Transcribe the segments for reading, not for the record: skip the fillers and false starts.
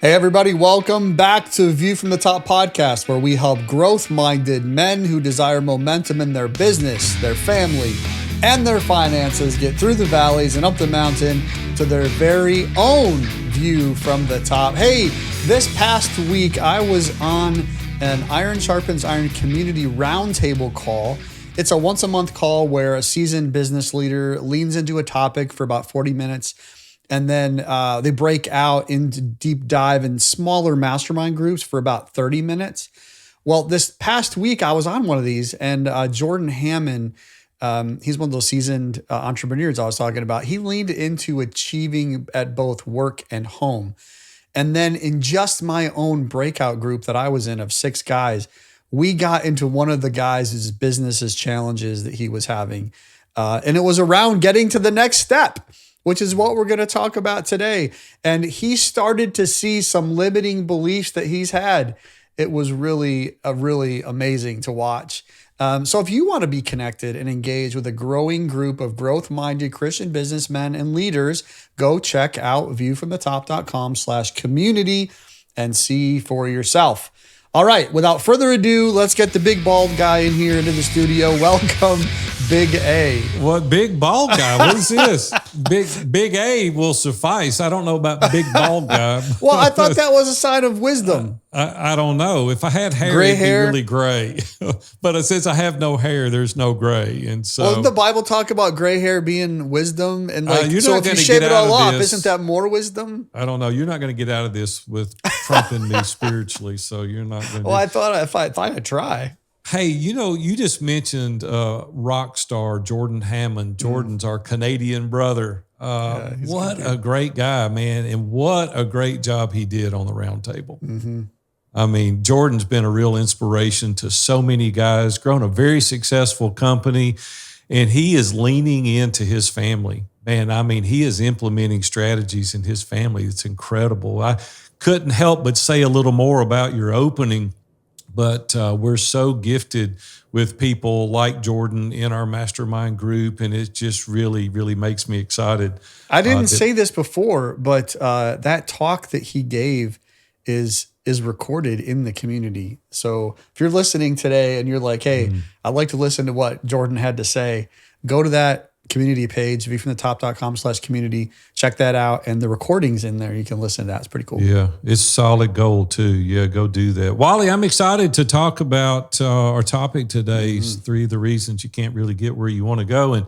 Hey, everybody, welcome back to View from the Top podcast, where we help growth-minded men who desire momentum in their business, their family, and their finances get through the valleys and up the mountain to their very own view from the top. Hey, this past week, I was on an Iron Sharpens Iron community roundtable call. It's a once-a-month call where a seasoned business leader leans into a topic for about 40 minutes. And then they break out into deep dive in smaller mastermind groups for about 30 minutes. Well, this past week, I was on one of these, and Jordan Hammond, he's one of those seasoned entrepreneurs I was talking about. He leaned into achieving at both work and home. And then in just my own breakout group that I was in of 6 guys, we got into one of the guys' business's challenges that he was having. And it was around getting to the next step, which is what we're going to talk about today. And he started to see some limiting beliefs that he's had. It was really amazing to watch. So if you want to be connected and engage with a growing group of growth-minded Christian businessmen and leaders, go check out viewfromthetop.com/community and see for yourself. All right, without further ado, let's get the big bald guy in here into the studio. Welcome, Big A. What, big bald guy? What is this? Big A will suffice. I don't know about big bald guy. Well, I thought that was a sign of wisdom. I don't know. If I had hair, gray it'd hair? be really gray. But since I have no hair, there's no gray. And so, Doesn't the Bible talk about gray hair being wisdom? And so if you gonna shave get it all out of off, this. isn't that more wisdom? I don't know. You're not going to get out of this with trumping me spiritually. So you're not going to. Well, I thought I'd try. Hey, you just mentioned rock star Jordan Hammond. Jordan's our Canadian brother. What a great guy, man. And what a great job he did on the round table. Mm-hmm. I mean, Jordan's been a real inspiration to so many guys, grown a very successful company, and he is leaning into his family. Man, I mean, he is implementing strategies in his family. It's incredible. I couldn't help but say a little more about your opening, but we're so gifted with people like Jordan in our mastermind group, and it just really, really makes me excited. I didn't say this before, but that talk that he gave is recorded in the community. So if you're listening today and you're like, hey, I'd like to listen to what Jordan had to say, go to that community page, viewfromthetop.com/community. Check that out. And the recording's in there. You can listen to that. It's pretty cool. Yeah, it's solid gold too. Yeah, go do that. Wally, I'm excited to talk about our topic today, 3 of the reasons you can't really get where you want to go. And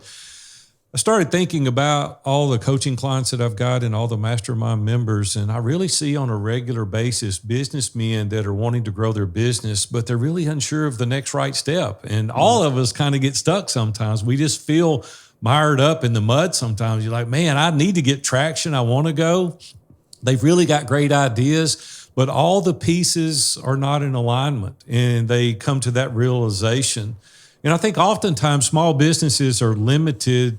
I started thinking about all the coaching clients that I've got and all the mastermind members, and I really see on a regular basis businessmen that are wanting to grow their business, but they're really unsure of the next right step. And all of us kind of get stuck sometimes. We just feel mired up in the mud sometimes. You're like, man, I need to get traction. I want to go. They've really got great ideas, but all the pieces are not in alignment, and they come to that realization. And I think oftentimes small businesses are limited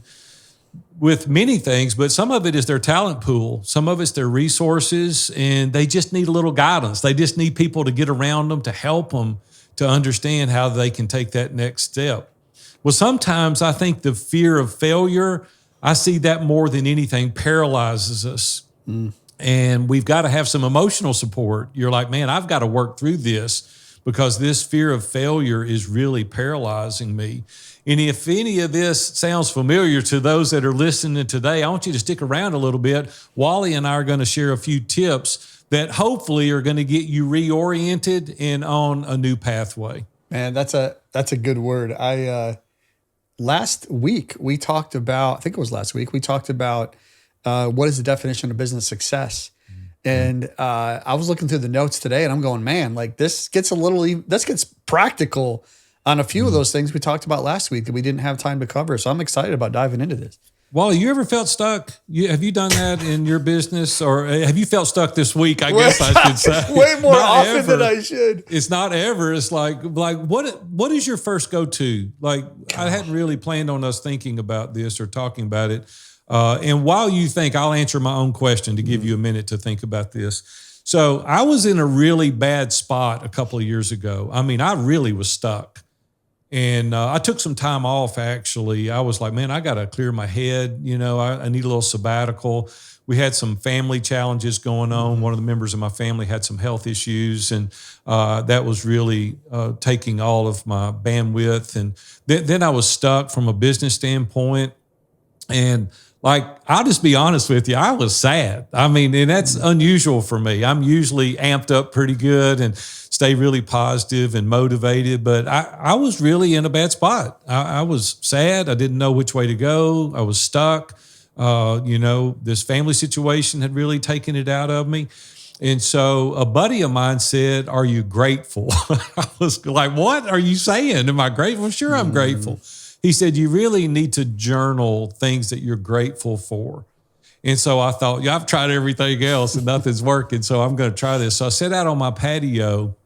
with many things, but some of it is their talent pool. Some of it's their resources, and they just need a little guidance. They just need people to get around them, to help them to understand how they can take that next step. Well, sometimes I think the fear of failure, I see that more than anything, paralyzes us. And we've got to have some emotional support. You're like, man, I've got to work through this because this fear of failure is really paralyzing me. And if any of this sounds familiar to those that are listening today, I want you to stick around a little bit. Wally and I are going to share a few tips that hopefully are going to get you reoriented and on a new pathway. Man, that's a good word. Last week we talked about, I think it was last week, we talked about what is the definition of business success. And I was looking through the notes today and I'm going, man, like this gets practical on a few of those things we talked about last week that we didn't have time to cover. So I'm excited about diving into this. Wally, you ever felt stuck? Have you done that in your business, or have you felt stuck this week? I guess I should say. Way more often than I should. It's not ever. It's like what is your first go-to? Like, I hadn't really planned on us thinking about this or talking about it. And while you think, I'll answer my own question to give you a minute to think about this. So I was in a really bad spot a couple of years ago. I mean, I really was stuck. And I took some time off, actually. I was like, man, I got to clear my head. You know, I need a little sabbatical. we had some family challenges going on. One of the members of my family had some health issues, and that was really taking all of my bandwidth. And then I was stuck from a business standpoint. And like, I'll just be honest with you, I was sad. I mean, and that's unusual for me. I'm usually amped up pretty good and stay really positive and motivated, but I was really in a bad spot. I was sad. I didn't know which way to go. I was stuck. This family situation had really taken it out of me. And so a buddy of mine said, "Are you grateful?" I was like, "What are you saying? Am I grateful?" Sure, I'm grateful. He said, "You really need to journal things that you're grateful for." And so I thought, yeah, I've tried everything else and nothing's working, so I'm going to try this. So I sat out on my patio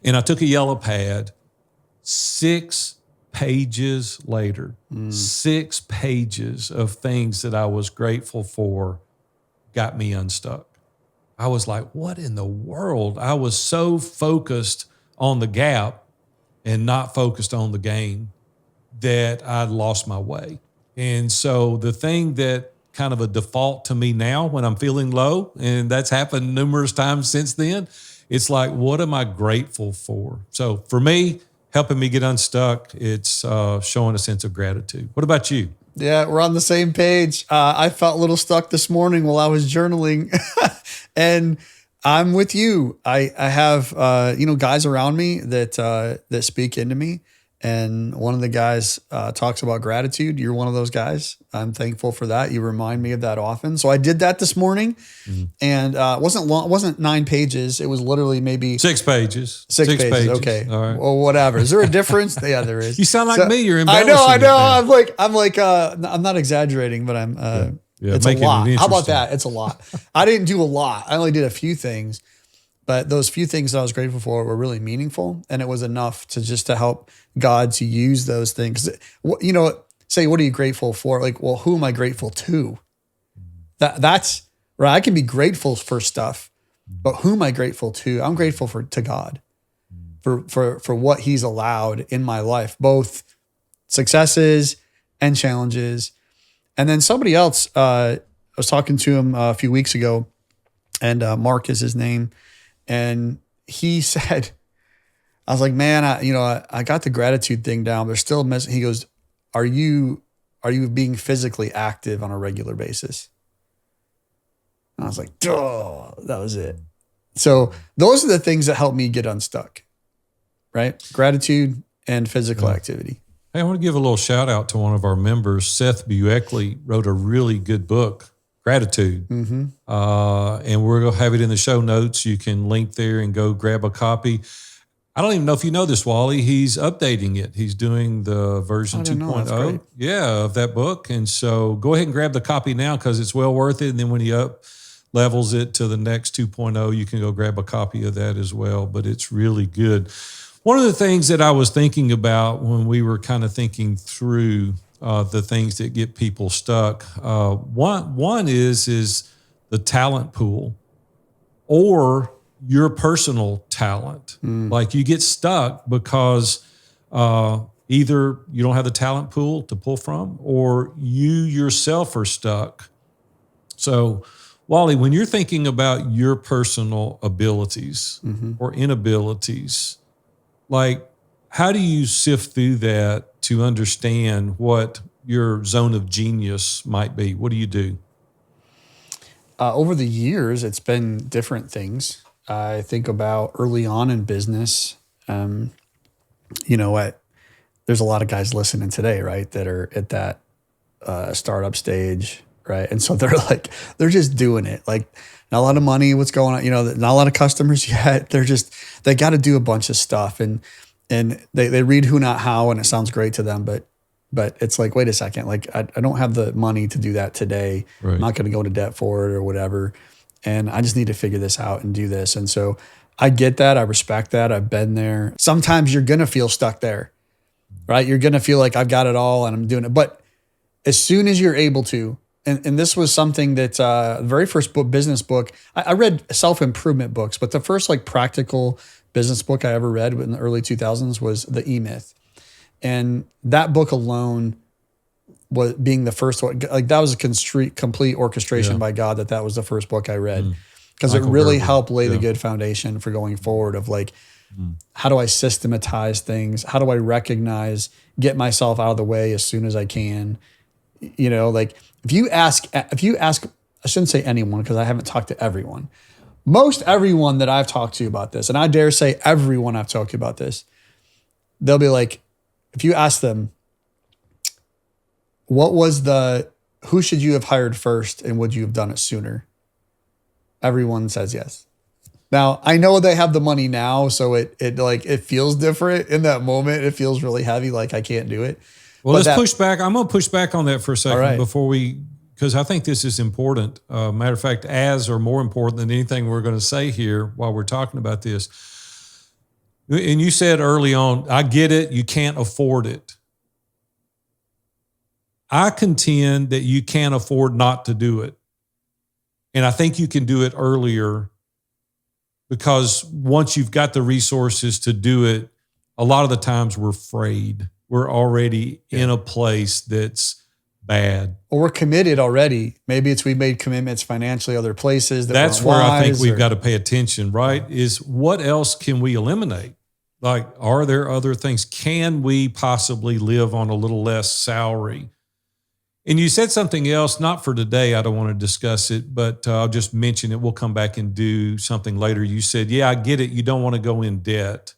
and I took a yellow pad. 6 pages later, 6 pages of things that I was grateful for got me unstuck. I was like, what in the world? I was so focused on the gap and not focused on the gain that I'd lost my way. And so the thing that kind of a default to me now when I'm feeling low, and that's happened numerous times since then, it's like, what am I grateful for? So for me, helping me get unstuck, it's showing a sense of gratitude. What about you? Yeah, we're on the same page. I felt a little stuck this morning while I was journaling, and I'm with you. I have guys around me that speak into me, and one of the guys talks about gratitude. You're one of those guys. I'm thankful for that. You remind me of that often. So I did that this morning, and it wasn't long. It wasn't 9 pages. It was literally maybe 6 pages. 6 pages. Okay. All right. Well, whatever. Is there a difference? Yeah, there is. You sound like me. You're embellishing. I know. I'm not exaggerating, but I'm. It's a lot. How about that? It's a lot. I didn't do a lot. I only did a few things, but those few things that I was grateful for were really meaningful, and it was enough to help God to use those things. Say, what are you grateful for? Like, well, who am I grateful to? That's right. I can be grateful for stuff, but who am I grateful to? I'm grateful to God for what He's allowed in my life, both successes and challenges. And then somebody else, I was talking to him a few weeks ago, and Mark is his name, and he said, I was like, man, I got the gratitude thing down. They're still missing. He goes, are you being physically active on a regular basis? And I was like, duh, that was it. So those are the things that help me get unstuck, right? Gratitude and physical activity. Hey, I want to give a little shout out to one of our members. Seth Bueckley wrote a really good book, Gratitude. And we're going to have it in the show notes. You can link there and go grab a copy. I don't even know if you know this, Wally. He's updating it. He's doing the version 2.0 of that book. And so go ahead and grab the copy now because it's well worth it. And then when he up levels it to the next 2.0, you can go grab a copy of that as well. But it's really good. One of the things that I was thinking about when we were kind of thinking through the things that get people stuck, one is the talent pool or your personal talent. Like you get stuck because either you don't have the talent pool to pull from or you yourself are stuck. So, Wally, when you're thinking about your personal abilities or inabilities, like, how do you sift through that to understand what your zone of genius might be? What do you do? Over the years, it's been different things. I think about early on in business, there's a lot of guys listening today, right, that are at that startup stage, right? And so they're just doing it. Like, not a lot of money, what's going on, not a lot of customers yet. They got to do a bunch of stuff. And they read Who Not How, and it sounds great to them, but it's like, wait a second, like I don't have the money to do that today. Right. I'm not going to go into debt for it or whatever. And I just need to figure this out and do this. And so I get that. I respect that. I've been there. Sometimes you're going to feel stuck there, right? You're going to feel like I've got it all and I'm doing it. But as soon as you're able to, and this was something that the very first business book, I read self-improvement books, but the first like practical business book I ever read in the early 2000s was The E-Myth. And that book alone was being the first one. Like that was a complete orchestration Yeah. by God that was the first book I read. Because it Michael really Gerber. helped lay the Yeah. good foundation for going forward of like, how do I systematize things? How do I recognize, get myself out of the way as soon as I can? You know, like if you ask, I shouldn't say anyone because I haven't talked to everyone. Most everyone that I've talked to about this, and I dare say everyone I've talked to about this, they'll be like, if you ask them, who should you have hired first and would you have done it sooner? Everyone says yes. Now, I know they have the money now, so it feels different in that moment. It feels really heavy, like I can't do it. Well, let's push back. I'm going to push back on that for a second right. because I think this is important. Matter of fact, or more important than anything we're going to say here while we're talking about this. And you said early on, I get it, you can't afford it. I contend that you can't afford not to do it. And I think you can do it earlier because once you've got the resources to do it, a lot of the times we're afraid. We're already in a place that's bad. Or we're committed already. Maybe we've made commitments financially other places. That's where I think we've got to pay attention, right? Is what else can we eliminate? Like, are there other things? Can we possibly live on a little less salary? And you said something else, not for today. I don't want to discuss it, but I'll just mention it. We'll come back and do something later. You said, yeah, I get it. You don't want to go in debt.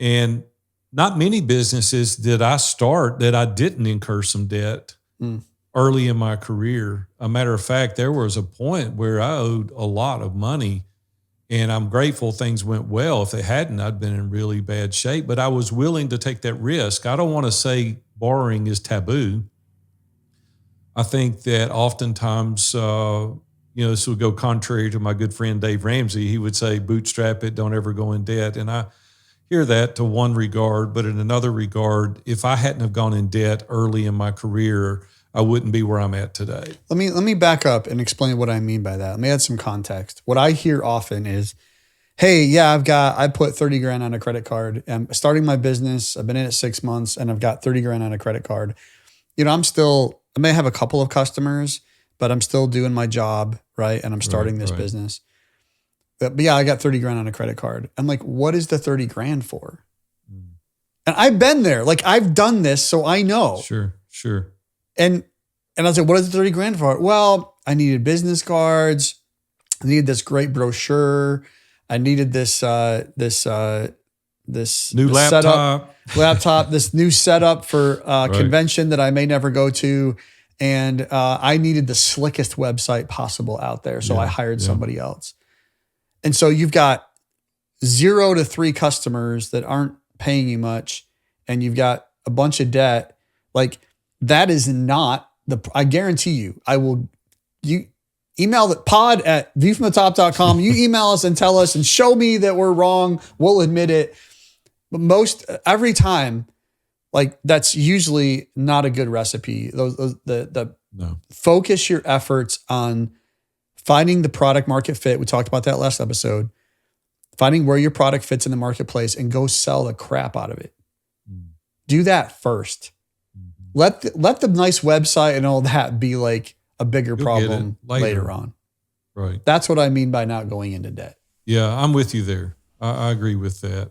And not many businesses did I start that I didn't incur some debt early in my career. A matter of fact, there was a point where I owed a lot of money, and I'm grateful things went well. If they hadn't, I'd been in really bad shape, but I was willing to take that risk. I don't want to say borrowing is taboo. I think that oftentimes, this would go contrary to my good friend Dave Ramsey. He would say, bootstrap it, don't ever go in debt. And I hear that to one regard, but in another regard, if I hadn't have gone in debt early in my career, I wouldn't be where I'm at today. Let me back up and explain what I mean by that. Let me add some context. What I hear often is, hey, yeah, I put 30 grand on a credit card. I'm starting my business. I've been in it 6 months and I've got 30 grand on a credit card. You know, I may have a couple of customers, but I'm still doing my job, right? And I'm starting this business. But yeah, I got 30 grand on a credit card. I'm like, what is the 30 grand for? And I've been there. Like, I've done this, so I know. Sure. And I was like, what is the 30 grand for? Well, I needed business cards. I needed this great brochure. I needed this new laptop, this new setup for convention that I may never go to. And I needed the slickest website possible out there. So I hired somebody else. And so you've got 0 to 3 customers that aren't paying you much, and you've got a bunch of debt. Like, that is not I guarantee you, you email the pod@viewfromthetop.com. You email us and tell us and show me that we're wrong. We'll admit it. But every time, like, that's usually not a good recipe. No. Focus your efforts on finding the product market fit. We talked about that last episode. Finding where your product fits in the marketplace and go sell the crap out of it. Do that first. Let the nice website and all that be like a bigger problem later on. Right. That's what I mean by not going into debt. Yeah, I'm with you there. I agree with that.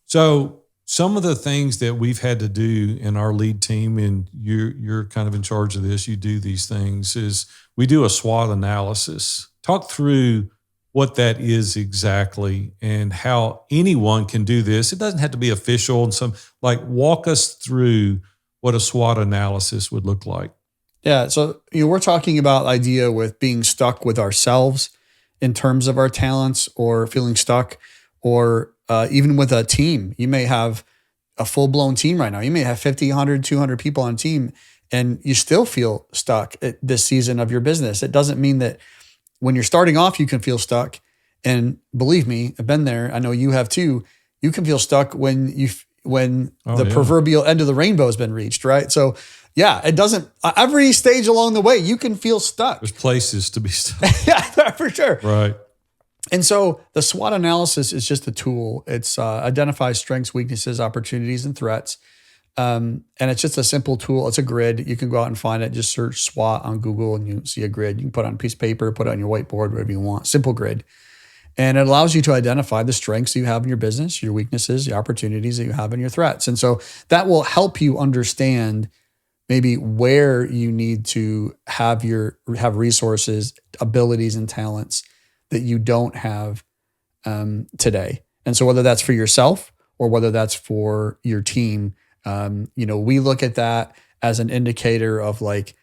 So some of the things that we've had to do in our lead team, and you're kind of in charge of this, you do these things, is we do a SWOT analysis. Talk through what that is exactly and how anyone can do this. It doesn't have to be official, and walk us through what a SWOT analysis would look like. Yeah. So, we're talking about the idea with being stuck with ourselves in terms of our talents, or feeling stuck, or even with a team. You may have a full-blown team right now. You may have 50, 100, 200 people on a team, and you still feel stuck at this season of your business. It doesn't mean that when you're starting off, you can feel stuck. And believe me, I've been there. I know you have too. You can feel stuck when the proverbial end of the rainbow has been reached, right? So yeah, it doesn't, every stage along the way, you can feel stuck. There's places to be stuck. Yeah, for sure. Right. And so the SWOT analysis is just a tool. It's identifies strengths, weaknesses, opportunities, and threats. And it's just a simple tool. It's a grid. You can go out and find it. Just search SWOT on Google and you see a grid. You can put it on a piece of paper, put it on your whiteboard, whatever you want. Simple grid. And it allows you to identify the strengths you have in your business, your weaknesses, the opportunities that you have, and your threats. And so that will help you understand maybe where you need to have resources, abilities, and talents that you don't have today. And so whether that's for yourself or whether that's for your team, we look at that as an indicator of like,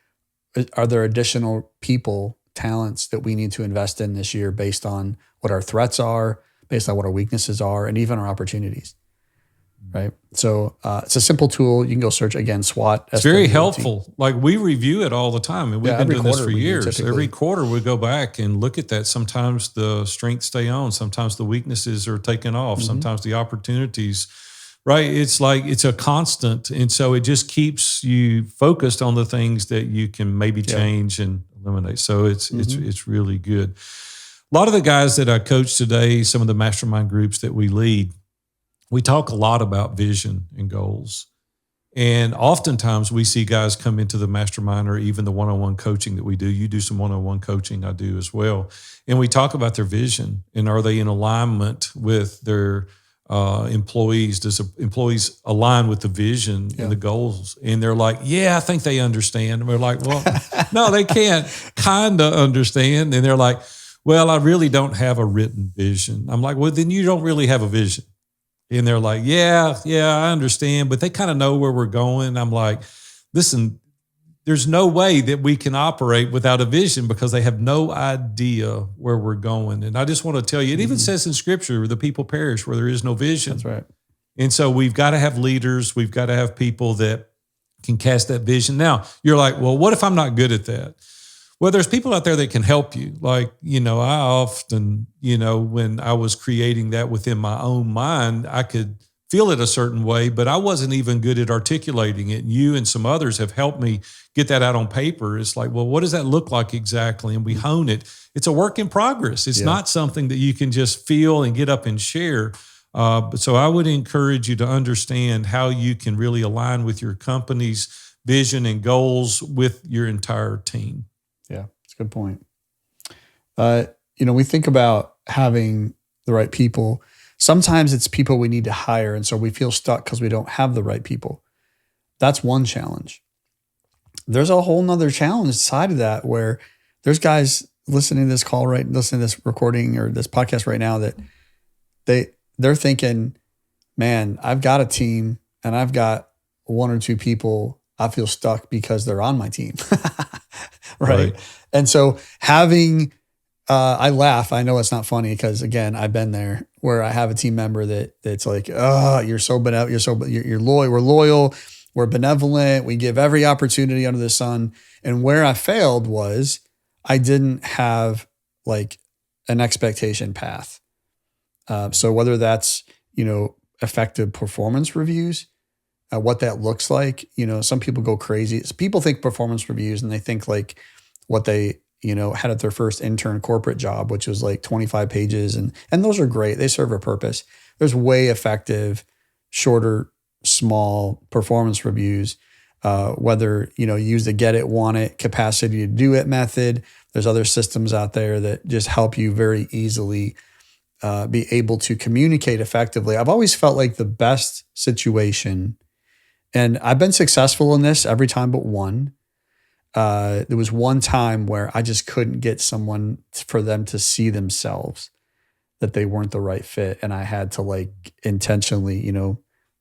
are there additional people, talents that we need to invest in this year based on what our threats are, based on what our weaknesses are, and even our opportunities. Right. So it's a simple tool. You can go search again, SWOT. It's very helpful. Like we review it all the time, and we've been doing this for years. Every quarter we go back and look at that. Sometimes the strengths stay on. Sometimes the weaknesses are taken off. Mm-hmm. Sometimes the opportunities, right? It's like, it's a constant. And so it just keeps you focused on the things that you can maybe change and eliminate. So it's really good. A lot of the guys that I coach today, some of the mastermind groups that we lead, we talk a lot about vision and goals. And oftentimes we see guys come into the mastermind or even the one-on-one coaching that we do. You do some one-on-one coaching, I do as well. And we talk about their vision and are they in alignment with their employees? Does employees align with the vision and the goals? And they're like, yeah, I think they understand. And we're like, well, no, they can't kind of understand. And they're like, well, I really don't have a written vision. I'm like, well, then you don't really have a vision. And they're like, yeah, I understand, but they kind of know where we're going. I'm like, listen, there's no way that we can operate without a vision because they have no idea where we're going. And I just want to tell you, it even says in Scripture, the people perish where there is no vision. That's right. And so we've got to have leaders. We've got to have people that can cast that vision. Now, you're like, well, what if I'm not good at that? Well, there's people out there that can help you. Like, I often, when I was creating that within my own mind, I could feel it a certain way, but I wasn't even good at articulating it. And you and some others have helped me get that out on paper. It's like, well, what does that look like exactly? And we hone it. It's a work in progress. It's not something that you can just feel and get up and share. But so I would encourage you to understand how you can really align with your company's vision and goals with your entire team. Yeah, it's a good point. We think about having the right people. Sometimes it's people we need to hire, and so we feel stuck because we don't have the right people. That's one challenge. There's a whole nother challenge side of that where there's guys listening to this listening to this recording or this podcast right now that they're thinking, man, I've got a team and I've got one or two people. I feel stuck because they're on my team. Right. And so I laugh. I know it's not funny because again, I've been there where I have a team member that's like, you're so benevolent. You're loyal. We're loyal. We're benevolent. We give every opportunity under the sun. And where I failed was I didn't have like an expectation path. So whether that's, effective performance reviews, what that looks like, some people go crazy. People think performance reviews and they think like what they, had at their first intern corporate job, which was like 25 pages. And those are great. They serve a purpose. There's way effective, shorter, small performance reviews, whether, you use the get it, want it, capacity to do it method. There's other systems out there that just help you very easily be able to communicate effectively. I've always felt like the best situation, and I've been successful in this every time but one. There was one time where I just couldn't get someone for them to see themselves that they weren't the right fit. And I had to like intentionally,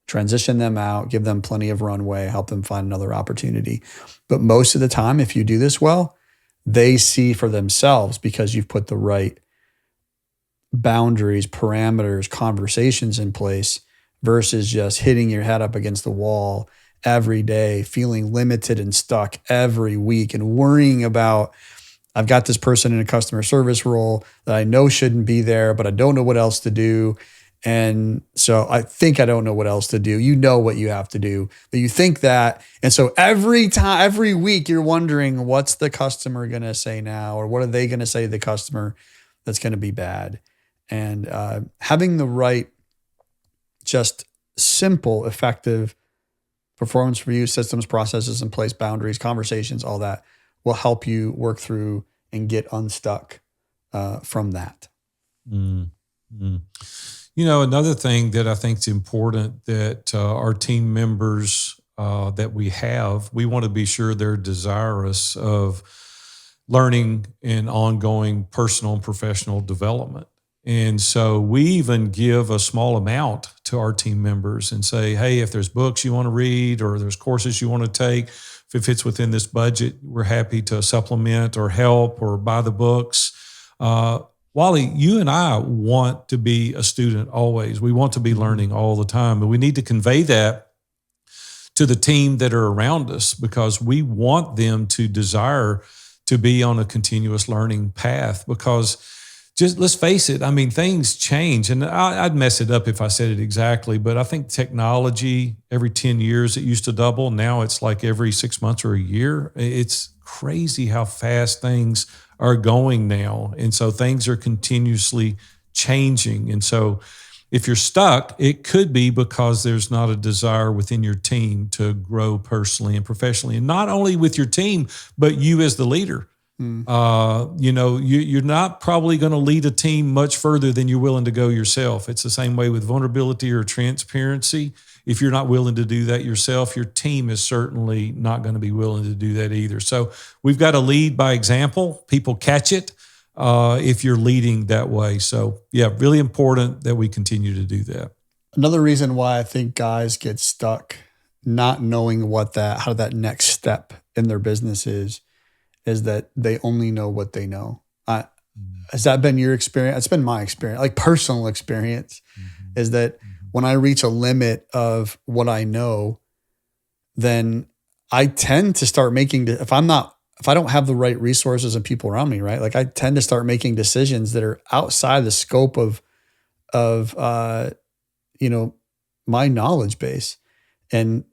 transition them out, give them plenty of runway, help them find another opportunity. But most of the time, if you do this well, they see for themselves because you've put the right boundaries, parameters, conversations in place versus just hitting your head up against the wall every day, feeling limited and stuck every week and worrying about, I've got this person in a customer service role that I know shouldn't be there, but I don't know what else to do. And so I think I don't know what else to do. You know what you have to do, but you think that. And so every week you're wondering, what's the customer going to say now? Or what are they going to say to the customer that's going to be bad? And having the right, just simple, effective Performance review, systems, processes in place, boundaries, conversations, all that will help you work through and get unstuck from that. Mm-hmm. Another thing that I think is important that our team members that we want to be sure they're desirous of learning and ongoing personal and professional development. And so we even give a small amount to our team members and say, hey, if there's books you want to read or there's courses you want to take, if it fits within this budget, we're happy to supplement or help or buy the books. Wally, you and I want to be a student always. We want to be learning all the time, but we need to convey that to the team that are around us because we want them to desire to be on a continuous learning path because just let's face it, I mean, things change. And I'd mess it up if I said it exactly, but I think technology, every 10 years, it used to double. Now it's like every 6 months or a year. It's crazy how fast things are going now. And so things are continuously changing. And so if you're stuck, it could be because there's not a desire within your team to grow personally and professionally. And not only with your team, but you as the leader. You're not probably going to lead a team much further than you're willing to go yourself. It's the same way with vulnerability or transparency. If you're not willing to do that yourself, your team is certainly not going to be willing to do that either. So we've got to lead by example. People catch it if you're leading that way. So yeah, really important that we continue to do that. Another reason why I think guys get stuck not knowing how that next step in their business is that they only know what they know. Has that been your experience? It's been my experience, like personal experience, is that when I reach a limit of what I know, then I tend to start making, if I don't have the right resources and people around me, right? Like I tend to start making decisions that are outside the scope of my knowledge base. And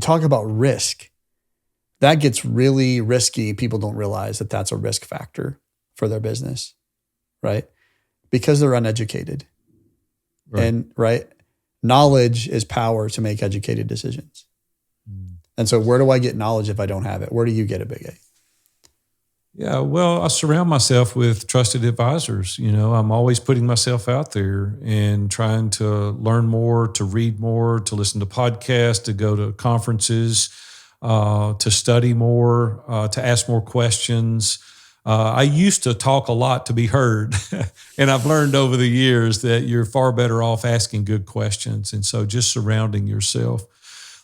talk about risk. That gets really risky. People don't realize that that's a risk factor for their business, right? Because they're uneducated. Right. And knowledge is power to make educated decisions. And so where do I get knowledge if I don't have it? Where do you get it, Big A? Yeah, well, I surround myself with trusted advisors. I'm always putting myself out there and trying to learn more, to read more, to listen to podcasts, to go to conferences, to study more, to ask more questions. I used to talk a lot to be heard, and I've learned over the years that you're far better off asking good questions. And so just surrounding yourself.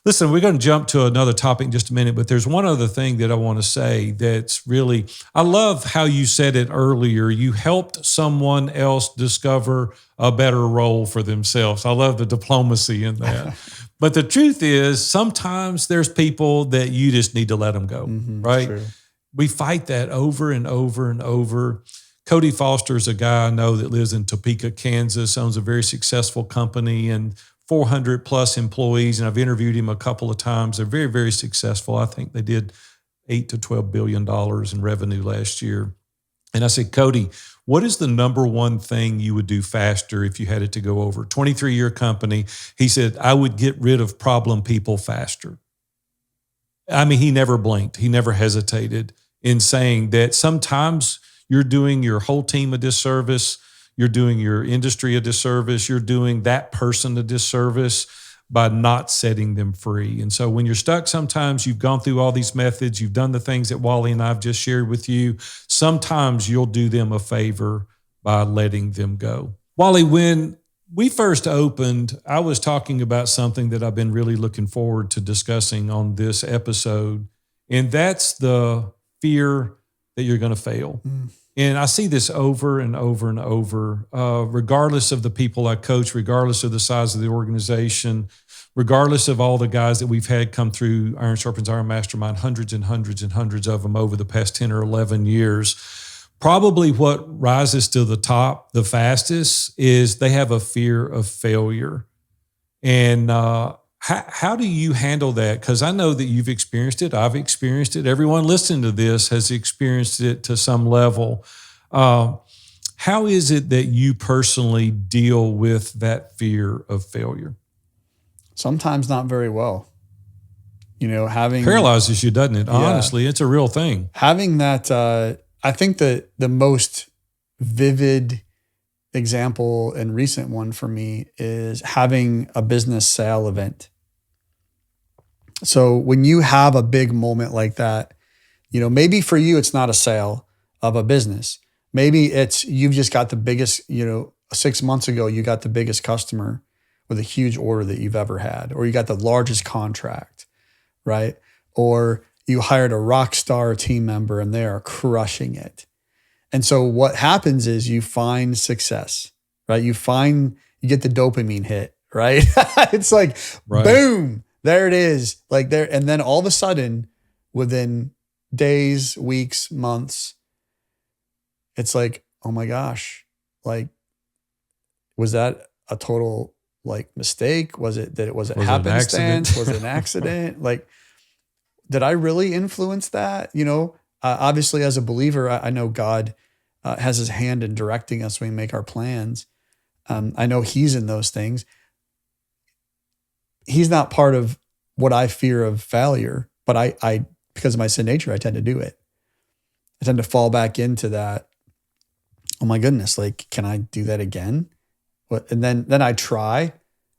Listen, we're going to jump to another topic in just a minute, but there's one other thing that I want to say that's really, I love how you said it earlier. You helped someone else discover a better role for themselves. I love the diplomacy in that. But the truth is, sometimes there's people that you just need to let them go, right? True. We fight that over and over and over. Cody Foster is a guy I know that lives in Topeka, Kansas, owns a very successful company and 400 plus employees. And I've interviewed him a couple of times. They're very, very successful. I think they did $8 to $12 billion in revenue last year. And I said, Cody, what is the number one thing you would do faster if you had it to go over? 23-year company. He said, I would get rid of problem people faster. I mean, he never blinked. He never hesitated in saying that sometimes you're doing your whole team a disservice. You're doing your industry a disservice. You're doing that person a disservice by not setting them free. And so when you're stuck, sometimes you've gone through all these methods. You've done the things that Wally and I have just shared with you. Sometimes you'll do them a favor by letting them go. Wally, when we first opened, I was talking about something that I've been really looking forward to discussing on this episode, and that's the fear that you're going to fail. And I see this over and over and over, regardless of the people I coach, regardless of the size of the organization, regardless of all the guys that we've had come through Iron Sharpens Iron Mastermind, hundreds and hundreds and hundreds of them over the past 10 or 11 years. Probably what rises to the top the fastest is they have a fear of failure. And how do you handle that? Because I know that you've experienced it. I've experienced it. Everyone listening to this has experienced it to some level. How is it that you personally deal with that fear of failure? Sometimes not very well. having paralyzes you, doesn't it? Honestly, it's a real thing. Having that, I think that the most vivid example and recent one for me is having a business sale event. So when you have a big moment like that, maybe for you, it's not a sale of a business. Maybe it's, you've just got the biggest, 6 months ago, you got the biggest customer with a huge order that you've ever had, or you got the largest contract, right? Or you hired a rock star team member and they are crushing it. And so what happens is you find success, right? You get the dopamine hit, right? It's like, boom, there it is. Like there. And then all of a sudden, within days, weeks, months, it's like, oh my gosh, like, was that a total mistake? Was it happenstance? Was it an accident? Like, did I really influence that? Obviously as a believer, I know God has his hand in directing us when we make our plans. I know he's in those things. He's not part of what I fear of failure, but I because of my sin nature, I tend to do it. I tend to fall back into that. Oh my goodness, like, can I do that again? And then I try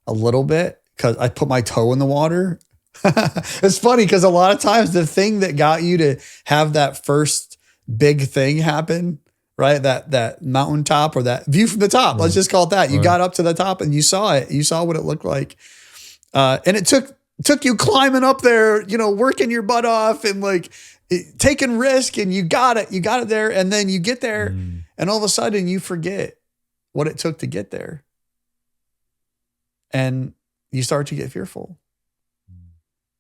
a little bit because I put my toe in the water. It's funny because a lot of times the thing that got you to have that first big thing happen, right? That mountaintop or that view from the top, let's just call it that. You got up to the top and you saw it. You saw what it looked like. And it took you climbing up there, working your butt off and taking risk, and you got it there. And then you get there and all of a sudden you forget what it took to get there. And you start to get fearful.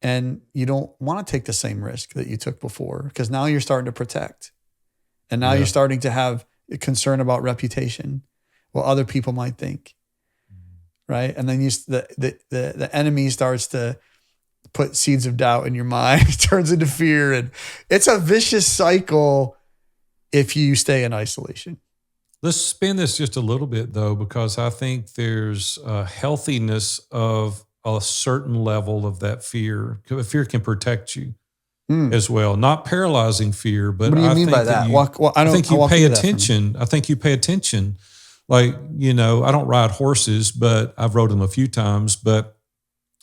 And you don't want to take the same risk that you took before, because now you're starting to protect. And now you're starting to have a concern about reputation, what other people might think. Right. And then the enemy starts to put seeds of doubt in your mind. It turns into fear. And it's a vicious cycle if you stay in isolation. Let's spin this just a little bit, though, because I think there's a healthiness of a certain level of that fear. Fear can protect you as well. Not paralyzing fear, but what do you mean by that? I think you pay attention. I think you pay attention. Like, I don't ride horses, but I've rode them a few times, but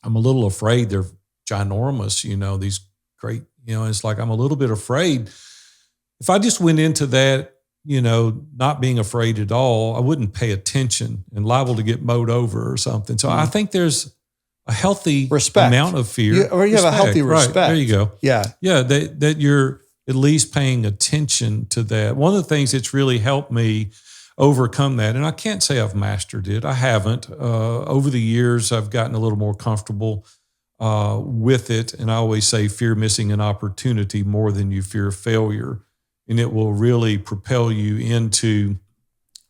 I'm a little afraid. They're ginormous, these great, it's like I'm a little bit afraid. If I just went into that, not being afraid at all, I wouldn't pay attention and liable to get mowed over or something. So I think there's a healthy amount of fear. You have a healthy respect. Right, there you go. Yeah. Yeah, that you're at least paying attention to that. One of the things that's really helped me overcome that, and I can't say I've mastered it. I haven't. Over the years, I've gotten a little more comfortable with it. And I always say fear missing an opportunity more than you fear failure. And it will really propel you into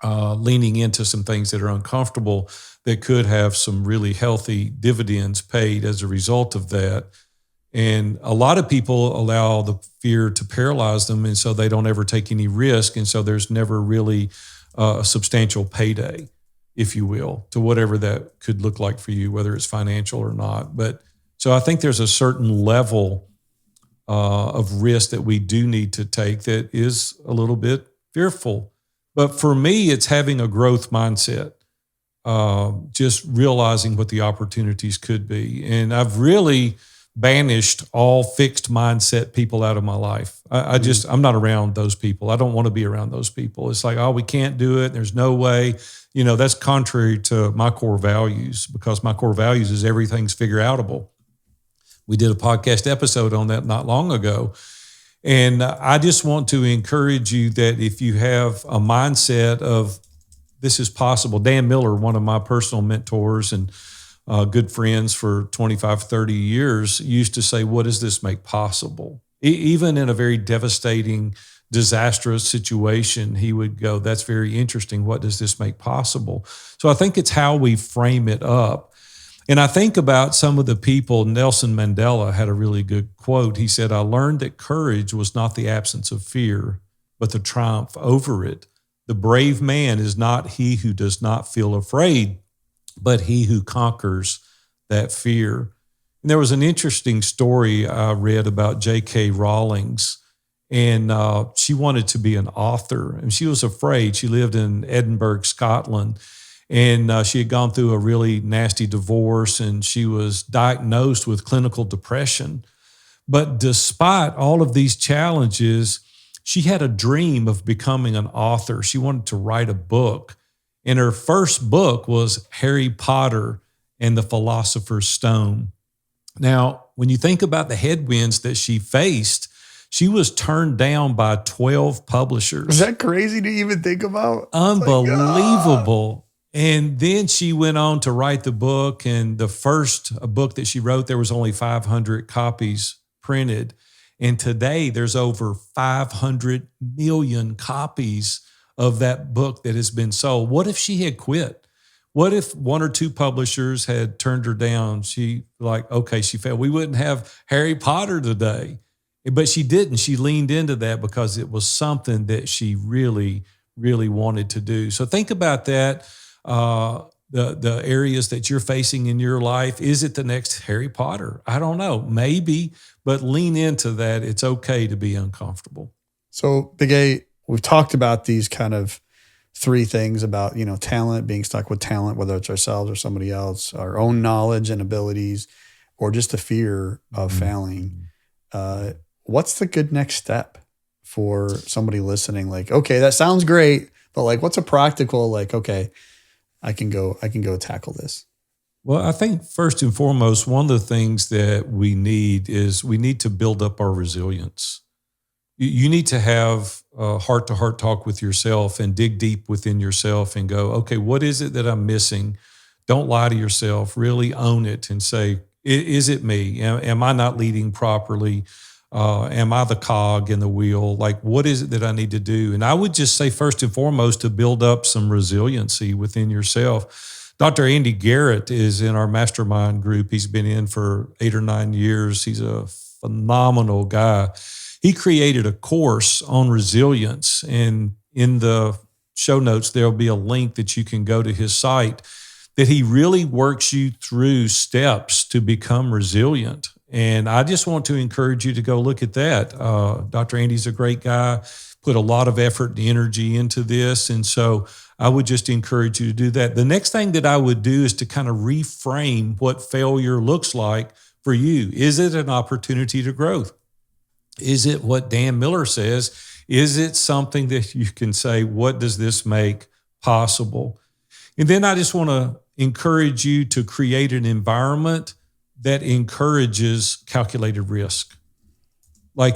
leaning into some things that are uncomfortable that could have some really healthy dividends paid as a result of that. And a lot of people allow the fear to paralyze them, and so they don't ever take any risk. And so there's never really a substantial payday, if you will, to whatever that could look like for you, whether it's financial or not. But so I think there's a certain level of risk that we do need to take that is a little bit fearful. But for me, it's having a growth mindset, just realizing what the opportunities could be. And I've really banished all fixed mindset people out of my life. I'm not around those people. I don't want to be around those people. It's like, oh, we can't do it. There's no way. That's contrary to my core values, because my core values is everything's figure outable. We did a podcast episode on that not long ago. And I just want to encourage you that if you have a mindset of this is possible. Dan Miller, one of my personal mentors and good friends for 25, 30 years, used to say, what does this make possible? Even in a very devastating, disastrous situation, he would go, that's very interesting. What does this make possible? So I think it's how we frame it up. And I think about some of the people. Nelson Mandela had a really good quote. He said, I learned that courage was not the absence of fear, but the triumph over it. The brave man is not he who does not feel afraid, but he who conquers that fear. And there was an interesting story I read about J.K. Rowling's, and she wanted to be an author, and she was afraid. She lived in Edinburgh, Scotland, and she had gone through a really nasty divorce, and she was diagnosed with clinical depression. But despite all of these challenges, she had a dream of becoming an author. She wanted to write a book. And her first book was Harry Potter and the Philosopher's Stone. Now, when you think about the headwinds that she faced, she was turned down by 12 publishers. Is that crazy to even think about? Unbelievable. And then she went on to write the book. And the first book that she wrote, there was only 500 copies printed. And today there's over 500 million copies of that book that has been sold. What if she had quit? What if one or two publishers had turned her down? She she failed. We wouldn't have Harry Potter today. But she didn't. She leaned into that because it was something that she really, really wanted to do. So think about that. The areas that you're facing in your life. Is it the next Harry Potter? I don't know. Maybe, but lean into that. It's okay to be uncomfortable. So, Big A, we've talked about these kind of three things about, talent, being stuck with talent, whether it's ourselves or somebody else, our own knowledge and abilities, or just the fear of failing. What's the good next step for somebody listening? Like, okay, that sounds great, but what's a practical, okay, I can go tackle this? Well, I think first and foremost, one of the things that we need to build up our resilience. You need to have a heart-to-heart talk with yourself and dig deep within yourself and go, okay, what is it that I'm missing? Don't lie to yourself. Really own it and say, is it me? Am I not leading properly? Am I the cog in the wheel? What is it that I need to do? And I would just say first and foremost to build up some resiliency within yourself. Dr. Andy Garrett is in our mastermind group. He's been in for 8 or 9 years. He's a phenomenal guy. He created a course on resilience, and in the show notes, there'll be a link that you can go to his site that he really works you through steps to become resilient. And I just want to encourage you to go look at that. Dr. Andy's a great guy, put a lot of effort and energy into this. And so I would just encourage you to do that. The next thing that I would do is to kind of reframe what failure looks like for you. Is it an opportunity to grow? Is it what Dan Miller says? Is it something that you can say, what does this make possible? And then I just want to encourage you to create an environment that encourages calculated risk.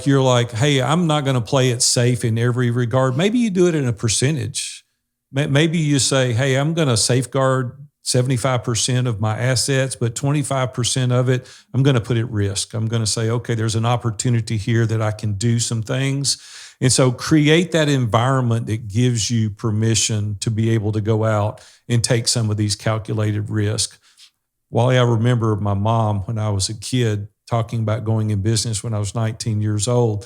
You're like, hey, I'm not going to play it safe in every regard. Maybe you do it in a percentage. Maybe you say, hey, I'm going to safeguard 75% of my assets, but 25% of it, I'm going to put at risk. I'm going to say, okay, there's an opportunity here that I can do some things. And so create that environment that gives you permission to be able to go out and take some of these calculated risks. Wally, I remember my mom when I was a kid talking about going in business when I was 19 years old.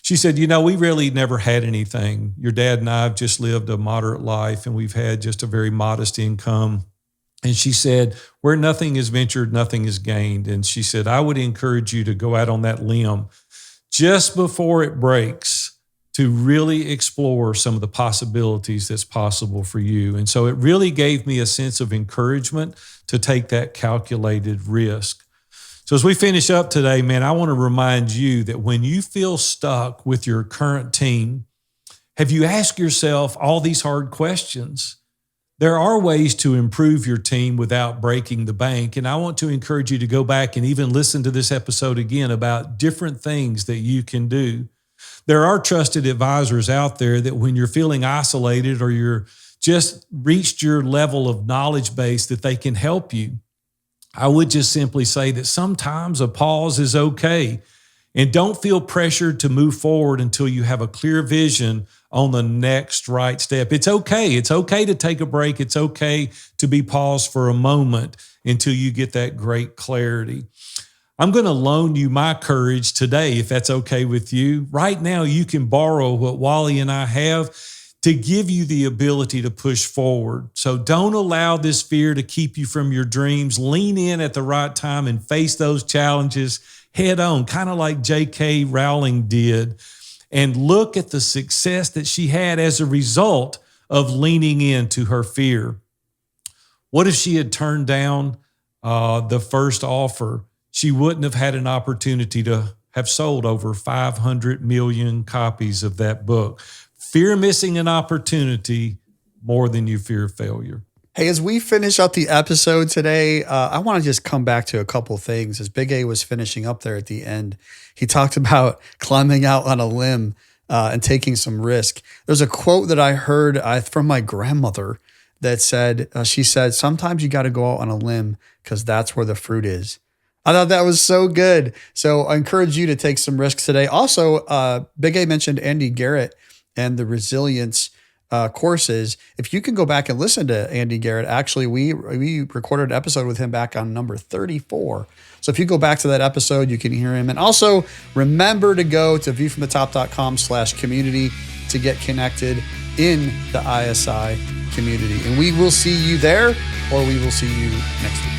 She said, we really never had anything. Your dad and I have just lived a moderate life, and we've had just a very modest income. And she said, where nothing is ventured, nothing is gained. And she said, I would encourage you to go out on that limb just before it breaks to really explore some of the possibilities that's possible for you. And so it really gave me a sense of encouragement to take that calculated risk. So as we finish up today, man, I want to remind you that when you feel stuck with your current team, have you asked yourself all these hard questions? There are ways to improve your team without breaking the bank. And I want to encourage you to go back and even listen to this episode again about different things that you can do. There are trusted advisors out there that when you're feeling isolated or you're just reached your level of knowledge base that they can help you. I would just simply say that sometimes a pause is okay. And don't feel pressured to move forward until you have a clear vision on the next right step. It's okay. It's okay to take a break. It's okay to be paused for a moment until you get that great clarity. I'm going to loan you my courage today, if that's okay with you. Right now, you can borrow what Wally and I have. to give you the ability to push forward. So don't allow this fear to keep you from your dreams. Lean in at the right time and face those challenges head on, kind of like J.K. Rowling did, and look at the success that she had as a result of leaning into her fear. What if she had turned down the first offer? She wouldn't have had an opportunity to have sold over 500 million copies of that book. Fear missing an opportunity more than you fear failure. Hey, as we finish up the episode today, I want to just come back to a couple things. As Big A was finishing up there at the end, he talked about climbing out on a limb and taking some risk. There's a quote that I heard from my grandmother that said, she said, sometimes you got to go out on a limb because that's where the fruit is. I thought that was so good. So I encourage you to take some risks today. Also, Big A mentioned Andy Garrett and the resilience courses. If you can go back and listen to Andy Garrett, actually, we recorded an episode with him back on number 34. So if you go back to that episode, you can hear him. And also remember to go to viewfromthetop.com/community to get connected in the ISI community. And we will see you there, or we will see you next week.